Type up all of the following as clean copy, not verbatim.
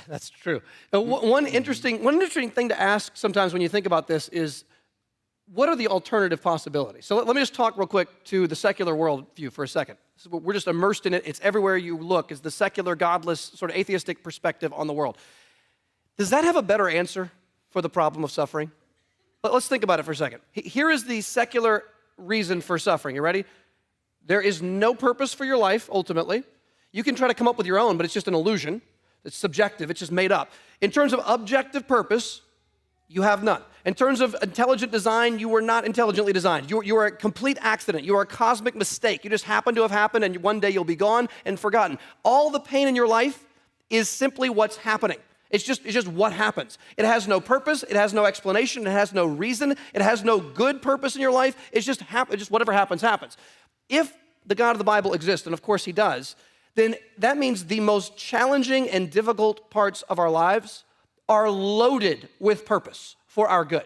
That's true. One interesting thing to ask sometimes when you think about this is, what are the alternative possibilities? So let me just talk real quick to the secular worldview for a second. We're just immersed in it. It's everywhere you look. It's the secular, godless, sort of atheistic perspective on the world. Does that have a better answer for the problem of suffering? Let's think about it for a second. Here is the secular reason for suffering. You ready? There is no purpose for your life, ultimately. You can try to come up with your own, but it's just an illusion. It's subjective. It's just made up. In terms of objective purpose, you have none. In terms of intelligent design, you were not intelligently designed. You are a complete accident. You are a cosmic mistake. You just happen to have happened, and one day you'll be gone and forgotten. All the pain in your life is simply what's happening. It's just what happens. It has no purpose. It has no explanation. It has no reason. It has no good purpose in your life. It's just whatever happens, happens. If the God of the Bible exists, and of course he does, then that means the most challenging and difficult parts of our lives are loaded with purpose for our good.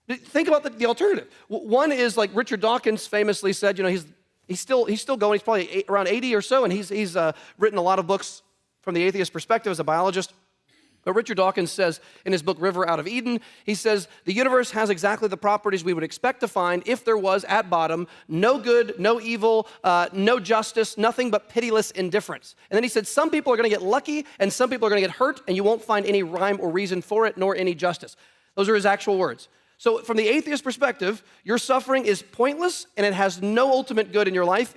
Think about the alternative. One is, like Richard Dawkins famously said, he's still going. He's probably around 80 or so, and he's written a lot of books from the atheist perspective as a biologist. But Richard Dawkins says in his book, River Out of Eden, he says, the universe has exactly the properties we would expect to find if there was, at bottom, no good, no evil, no justice, nothing but pitiless indifference. And then he said, some people are going to get lucky, and some people are going to get hurt, and you won't find any rhyme or reason for it, nor any justice. Those are his actual words. So from the atheist perspective, your suffering is pointless, and it has no ultimate good in your life.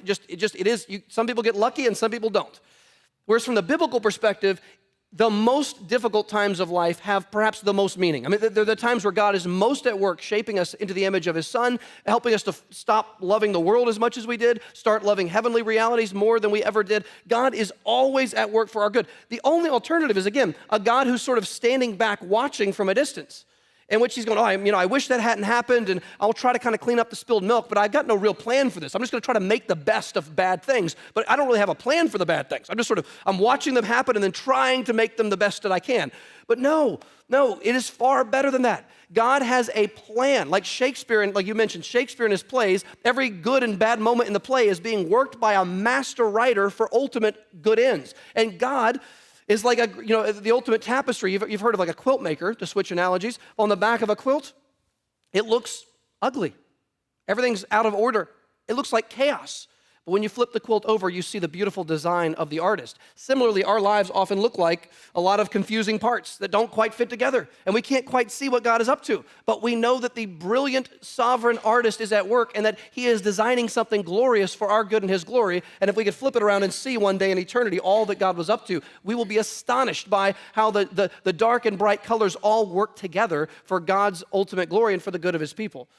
Some people get lucky, and some people don't. Whereas from the biblical perspective, the most difficult times of life have perhaps the most meaning. I mean, they're the times where God is most at work shaping us into the image of his Son, helping us to stop loving the world as much as we did, start loving heavenly realities more than we ever did. God is always at work for our good. The only alternative is, again, a God who's sort of standing back watching from a distance, in which he's going, I wish that hadn't happened, and I'll try to kind of clean up the spilled milk, but I've got no real plan for this. I'm just going to try to make the best of bad things, but I don't really have a plan for the bad things. I'm watching them happen and then trying to make them the best that I can. But no, it is far better than that. God has a plan. Like Shakespeare, and like you mentioned, Shakespeare in his plays, every good and bad moment in the play is being worked by a master writer for ultimate good ends. And God is like the ultimate tapestry. You've heard of like a quilt maker, to switch analogies. On the back of a quilt, it looks ugly. Everything's out of order. It looks like chaos. But when you flip the quilt over, you see the beautiful design of the artist. Similarly, our lives often look like a lot of confusing parts that don't quite fit together, and we can't quite see what God is up to. But we know that the brilliant sovereign artist is at work and that he is designing something glorious for our good and his glory. And if we could flip it around and see one day in eternity all that God was up to, we will be astonished by how the dark and bright colors all work together for God's ultimate glory and for the good of his people.